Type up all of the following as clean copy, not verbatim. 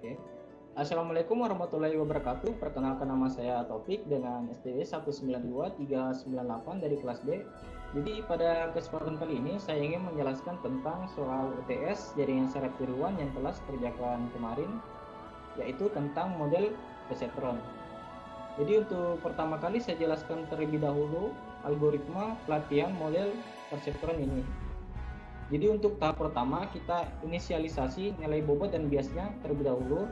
Oke. Assalamualaikum warahmatullahi wabarakatuh. Perkenalkan, nama saya Taufik dengan STW 192398 dari kelas D. Jadi pada kesempatan kali ini saya ingin menjelaskan tentang soal UTS jaringan syarat tiruan yang telah saya kerjakan kemarin, yaitu tentang model perceptron. Jadi untuk pertama kali saya jelaskan terlebih dahulu algoritma pelatihan model perceptron ini. Jadi untuk tahap pertama kita inisialisasi nilai bobot dan biasnya terlebih dahulu.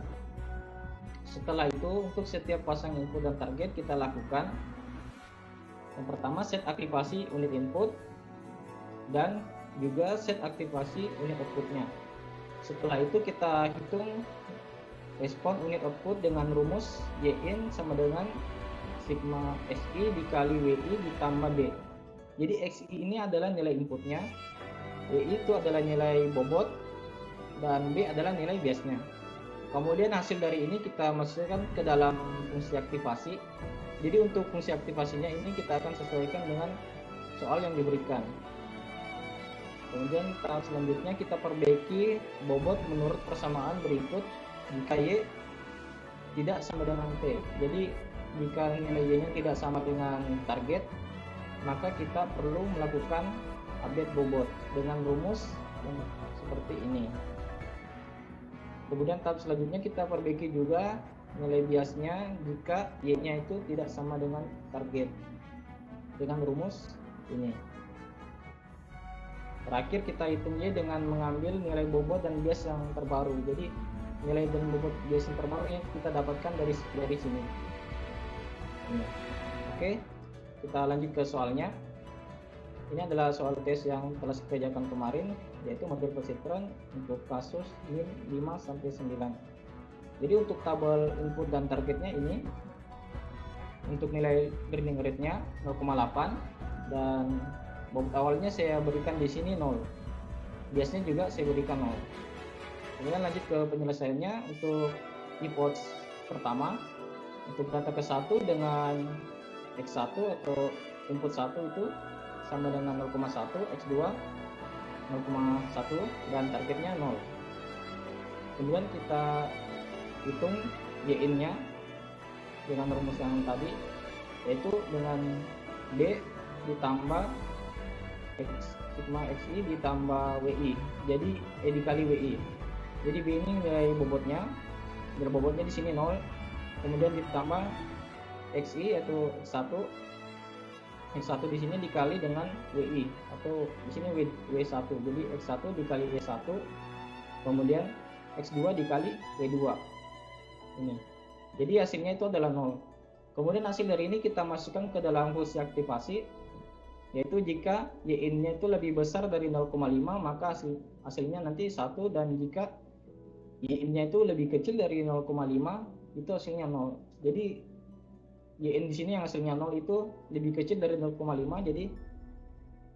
Setelah itu untuk setiap pasang input dan target kita lakukan yang pertama set aktivasi unit input dan juga set aktivasi unit outputnya. Setelah itu kita hitung respon unit output dengan rumus Yin sama dengan sigma Xi dikali Wi ditambah D. Jadi Xi ini adalah nilai inputnya, Wi itu adalah nilai bobot, dan B adalah nilai biasnya. Kemudian hasil dari ini kita masukkan ke dalam fungsi aktivasi. Jadi untuk fungsi aktivasinya ini kita akan sesuaikan dengan soal yang diberikan. Kemudian tahap selanjutnya kita perbaiki bobot menurut persamaan berikut jika Y tidak sama dengan T. Jadi jika nilai Y-nya tidak sama dengan target, maka kita perlu melakukan update bobot dengan rumus yang seperti ini. Kemudian tahap selanjutnya kita perbaiki juga nilai biasnya jika Y-nya itu tidak sama dengan target dengan rumus ini. Terakhir kita hitung Y dengan mengambil nilai bobot dan bias yang terbaru. Jadi nilai dan bobot bias yang terbaru yang kita dapatkan dari sini. Ini. Oke, kita lanjut ke soalnya. Ini adalah soal tes yang telah saya kerjakan kemarin, yaitu model perceptron untuk kasus min 5-9. Jadi untuk tabel input dan targetnya ini, untuk nilai grinding rate-nya 0,8 dan bobot awalnya saya berikan di sini 0. Biasanya juga saya berikan 0. Kemudian lanjut ke penyelesaiannya. Untuk input pertama, untuk data ke-1 dengan X1 atau input 1 itu sama dengan 0,1, X2 0,1 dan targetnya 0. Kemudian kita hitung Y-in-nya dengan rumus yang tadi, yaitu dengan D ditambah sigma Xi ditambah Wi. Jadi E dikali Wi. Jadi B ini nilai bobotnya. Nilai bobotnya di sini 0. Kemudian ditambah Xi yaitu X1. X1 di sini dikali dengan Wi atau di sini W1. Jadi X1 dikali W1. Kemudian X2 dikali W2. Ini. Jadi hasilnya itu adalah 0. Kemudian hasil dari ini kita masukkan ke dalam fungsi aktivasi, yaitu jika Y-in-nya itu lebih besar dari 0,5 maka hasilnya nanti 1, dan jika Y-in-nya itu lebih kecil dari 0,5 itu hasilnya 0. Jadi Y-in di sini yang hasilnya 0 itu lebih kecil dari 0,5, jadi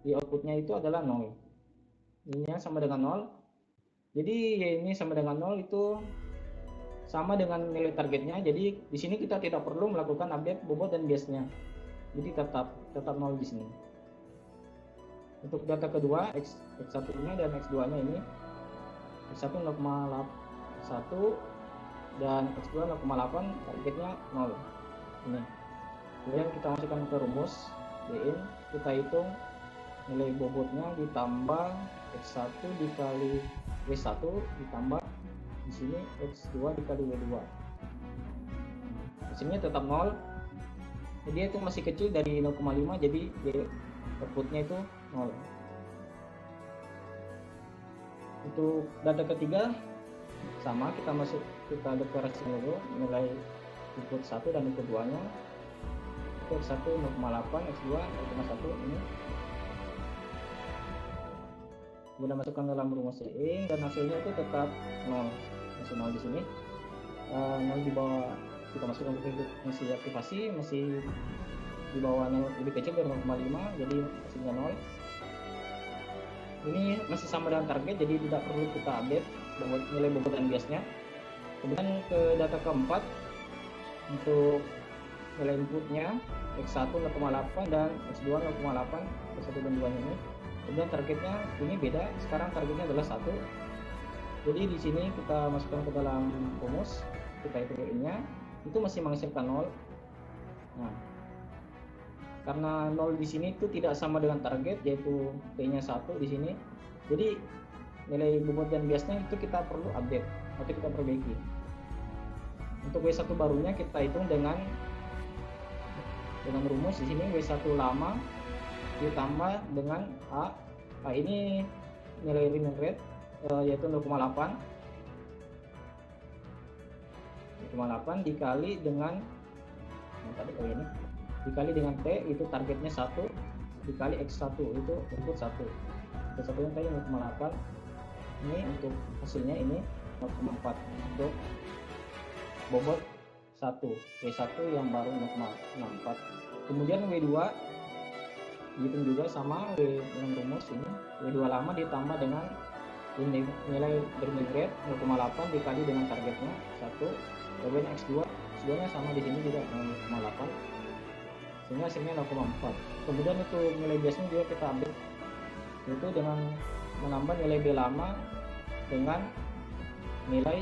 Y outputnya itu adalah 0. Y-nya sama dengan 0. Jadi Y ini sama dengan 0 itu sama dengan nilai targetnya. Jadi di sini kita tidak perlu melakukan update bobot dan biasnya. Jadi tetap 0 di sini. Untuk data kedua X1-nya dan X2-nya ini, X1 0,1 dan X2 0,8, targetnya 0. Ini. Kemudian kita masukkan ke rumus Y-in, kita hitung nilai bobotnya ditambah X1 dikali W1 ditambah di sini X2 dikali W2. Hasilnya tetap 0. Jadi itu masih kecil dari 0,5, jadi outputnya itu 0. Untuk data ketiga sama, kita deklarasi dulu nilai input 1 dan input 2 nya. X1 0,8, X2 0,1 ini. Kemudian masukkan dalam rumus Y dan hasilnya itu tetap 0. Masih 0 di sini. 0 di bawah, kita masukkan ke fungsi aktivasi, masih di bawahnya lebih kecil dari 0,5, jadi hasilnya 0. Ini masih sama dengan target, jadi tidak perlu kita update nilai bobot dan biasnya. Kemudian ke data keempat, untuk nilai inputnya X1 0,8 dan X2 0,8, X1 dan 2 nya ini. Kemudian targetnya ini beda, sekarang targetnya adalah 1. Jadi di sini kita masukkan ke dalam rumus, kita hitung Y-nya, itu masih menghasilkan 0. Nah, karena 0 di sini itu tidak sama dengan target, yaitu T-nya 1 di sini. Jadi nilai bobot dan biasnya itu kita perlu update atau kita perbaiki. Untuk W1 barunya kita hitung dengan rumus di sini W1 lama ditambah dengan A. Ini nilai remaining rate yaitu 0,8 dikali dengan ini dikali dengan T, itu targetnya 1, dikali X1 itu input 1. X1 yang tadi 0,8, ini untuk hasilnya ini 0,4 untuk bobot 1, W1 yang baru 0,64. Kemudian W2 dihitung juga sama dengan rumus ini, W2 lama ditambah dengan nilai remaining rate 0,8 dikali dengan targetnya 1, kemudian X2 nya sama di sini juga 0,8, sehingga hasilnya 0,4. Kemudian itu nilai biasnya juga kita ambil, yaitu dengan menambah nilai B lama dengan nilai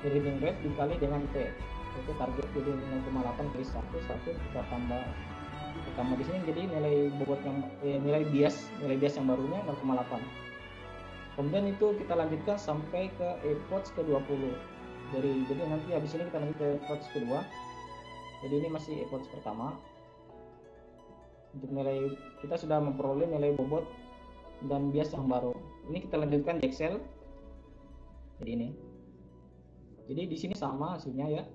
remaining rate dikali dengan T, itu target jadi 0,8 kali 1 kita tambah di sini, jadi nilai bobot yang nilai bias yang barunya 0,8. Kemudian itu kita lanjutkan sampai ke epoch ke-20. Jadi nanti habis ini kita lanjut ke epoch kedua. Jadi ini masih epoch pertama. Untuk nilai kita sudah memperoleh nilai bobot dan bias yang baru. Ini kita lanjutkan di Excel. Jadi ini. Jadi di sini sama hasilnya ya.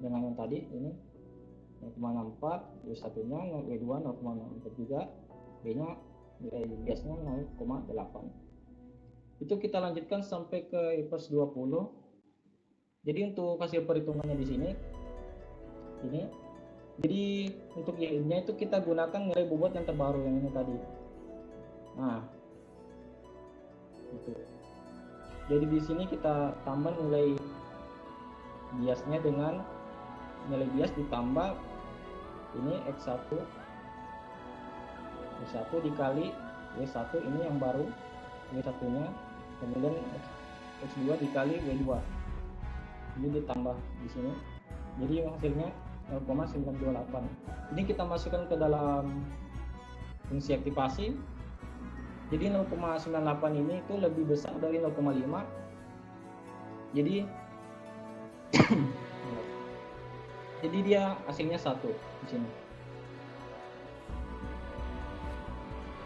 Dengan yang tadi ini 0,64, W1-nya W2 0,64 juga, B-nya nilai biasnya 0,8. Itu kita lanjutkan sampai ke epoch 20. Jadi untuk hasil perhitungannya di sini ini, jadi untuk Y-nya itu kita gunakan nilai bobot yang terbaru yang ini tadi. Nah, itu. Jadi di sini kita tambah nilai biasnya dengan nilai bias ditambah ini X1 dikali W1 ini yang baru W1-nya, kemudian X2 dikali W2. Ini ditambah di sini. Jadi hasilnya 0,928. Ini kita masukkan ke dalam fungsi aktivasi. Jadi 0,98 ini itu lebih besar dari 0,5. Jadi dia hasilnya 1 di sini.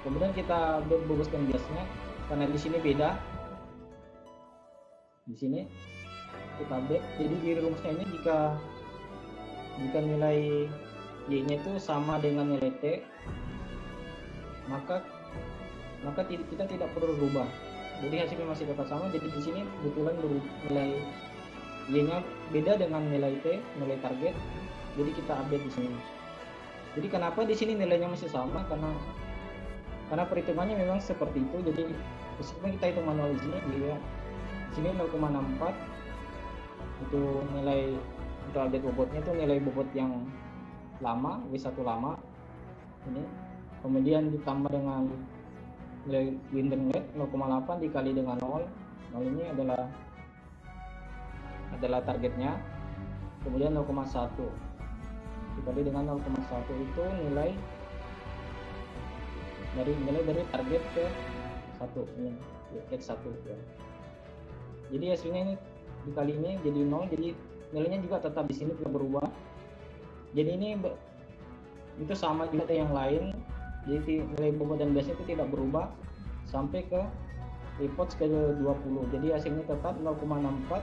Kemudian kita boboskan biasnya karena di sini beda. Di sini kita update. Jadi di rumusnya ini jika nilai Y-nya itu sama dengan nilai T, maka kita tidak perlu rubah. Jadi hasilnya masih tetap sama. Jadi di sini kebetulan nilai Y-nya beda dengan nilai T, nilai target. Jadi kita update di sini. Jadi kenapa di sini nilainya masih sama? Karena perhitungannya memang seperti itu. Jadi meskipun kita hitung manual di sini, di sini 0,64 itu nilai untuk update bobotnya, itu nilai bobot yang lama, W1 lama ini, kemudian ditambah dengan nilai remaining rate 0,8 dikali dengan 0 ini adalah targetnya, kemudian 0,1 dikali dengan 0,1 itu nilai dari target ke 1 ini X1 ya. Jadi hasilnya ini dikali ini jadi 0, jadi nilainya juga tetap di sini tidak berubah. Jadi ini itu sama juga yang lain, jadi nilai bobot dan biasnya itu tidak berubah sampai ke epoch ke-20. Jadi hasilnya tetap 0,64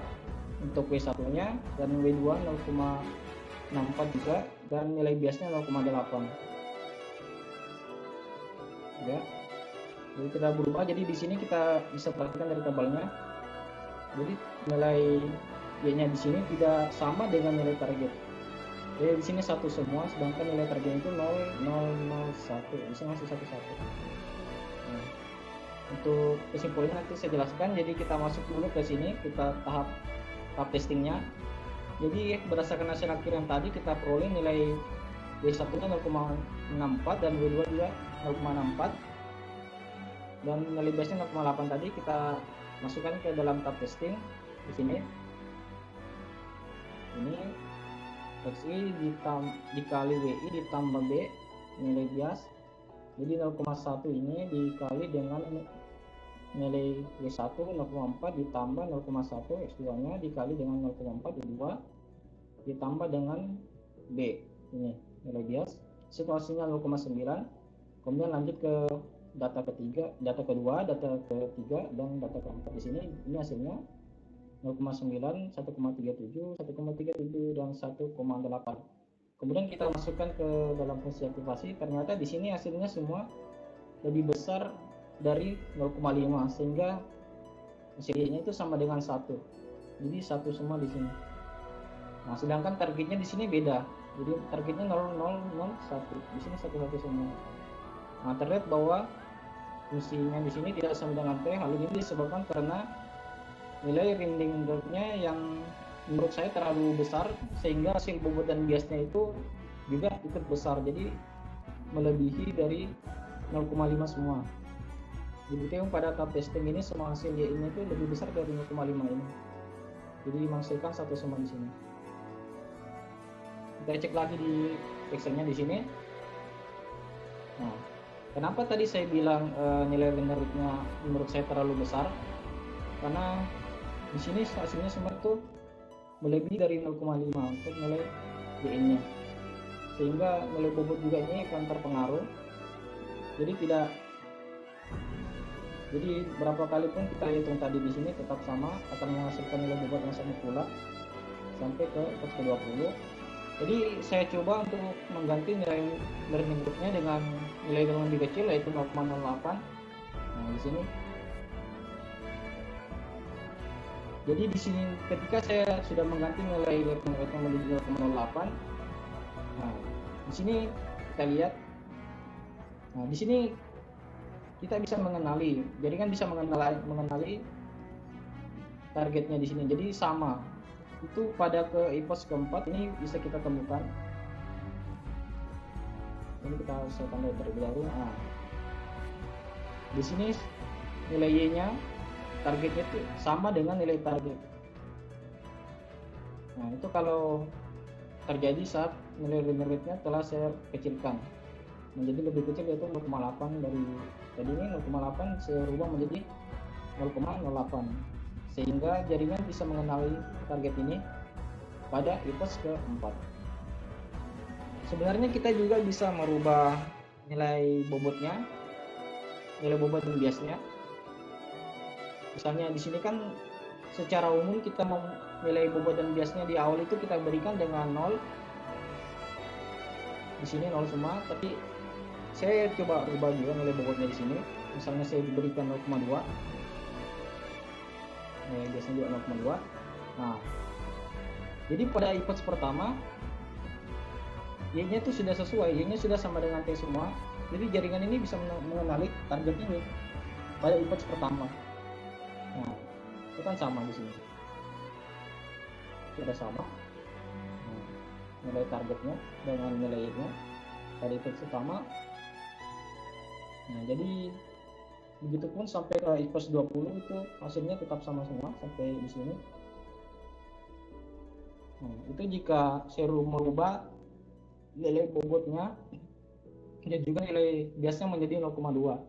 untuk W1 nya dan W2 0,64 juga, dan nilai biasnya 0,8 ya. Jadi tidak berubah. Jadi di sini kita bisa perhatikan dari tabelnya, jadi nilai Y-nya di sini tidak sama dengan nilai target. Jadi di sini satu semua, sedangkan nilai targetnya itu 0,001. Di sini masih 1,1. Nah, untuk kesimpulannya nanti saya jelaskan. Jadi kita masuk dulu ke sini, kita tahap testingnya. Jadi berdasarkan hasil akhir yang tadi kita peroleh nilai W1-nya 0,64 dan W2 juga 0,64 dan nilai biasnya 0,8 tadi kita masukkan ke dalam tab testing di sini. Ini XI dikali WI ditambah B nilai bias. Jadi 0,1 ini dikali dengan nilai W1 0,4 ditambah 0,1 X2 nya dikali dengan 0,4 W2 ditambah dengan B ini nilai bias, situasinya 0,9. Kemudian lanjut ke data kedua, data ketiga dan data keempat. Di sini ini hasilnya 0,9, 1,37, 1,37 dan 1,8. Kemudian kita masukkan ke dalam fungsi aktivasi. Ternyata di sini hasilnya semua lebih besar dari 0,5 sehingga hasilnya itu sama dengan 1. Jadi 1 semua di sini. Nah, sedangkan targetnya di sini beda. Jadi targetnya 0, 0, 0, 1. Di sini 1, 1 semua. Nah, terlihat bahwa fungsinya di sini tidak sama dengan T. Hal ini disebabkan karena nilai rinding rate-nya yang menurut saya terlalu besar sehingga hasil bobot dan biasnya itu juga ikut besar. Jadi melebihi dari 0,5 semua. Dibuktikan pada tab testing ini semua hasil Y-nya itu lebih besar dari 0,5 ini. Jadi menghasilkan 1 semua di sini. Kita cek lagi di Excel-nya di sini. Nah, kenapa tadi saya bilang nilai rinding rate-nya menurut saya terlalu besar? Karena di sini hasilnya semua itu melebihi dari 0,5 untuk nilai Y-nya, sehingga nilai bobot juga ini akan terpengaruh. Jadi berapa kali pun kita hitung tadi di sini tetap sama, akan menghasilkan nilai bobot yang sama pula sampai ke ke-20. Jadi saya coba untuk mengganti nilai learning group-nya dengan nilai yang lebih kecil yaitu 0,08. Nah, di sini. Jadi di sini ketika saya sudah mengganti nilai learning rate menjadi 0,08. Nah, di sini kita lihat. Nah, di sini kita bisa mengenali. Jadi kan bisa mengenali targetnya di sini. Jadi sama. Itu pada ke IPOS keempat ini bisa kita temukan. Ini kita saya tanda terlebih dahulu. Nah, di sini nilai Y-nya targetnya itu sama dengan nilai target. Nah, itu kalau terjadi saat nilai rinding rate-nya telah saya kecilkan menjadi lebih kecil, yaitu 0,8 dari tadi ini 0,8 saya rubah menjadi 0,08 sehingga jaringan bisa mengenali target ini pada IPOS keempat. Sebenarnya kita juga bisa merubah nilai bobotnya, nilai bobot dan biasnya. Misalnya di sini kan secara umum kita mau nilai bobot dan biasnya di awal itu kita berikan dengan 0. Di sini 0 semua, tapi saya coba ubah juga nilai bobotnya di sini. Misalnya saya diberikan 0,2. Biasanya juga 0,2. Nah, jadi pada IPOS pertama Y-nya itu sudah sesuai, Y-nya sudah sama dengan T semua. Jadi jaringan ini bisa mengenali target ini pada IPOS pertama. Nah, itu kan sama di sini. Sudah sama. Nah, nilai targetnya dengan nilai Y-nya pada IPOS pertama. Nah, jadi begitupun sampai ke IPOS 20 itu hasilnya tetap sama semua sampai di sini. Nah, itu jika saya merubah nilai bobotnya dan juga nilai biasanya menjadi 0,2.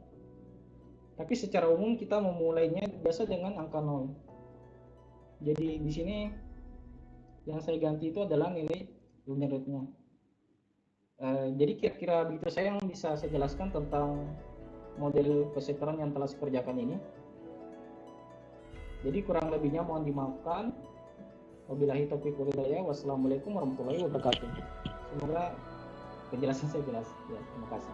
Tapi secara umum kita memulainya biasa dengan angka 0. Jadi di sini yang saya ganti itu adalah nilai rinding rate-nya. Jadi kira-kira begitu saya yang bisa saya jelaskan tentang model kesetaraan yang telah saya kerjakan ini. Jadi kurang lebihnya mohon dimaafkan. Wabillahi taufiq wal hidayah. Wassalamualaikum warahmatullahi wabarakatuh. Semoga penjelasan saya jelas. Ya, terima kasih.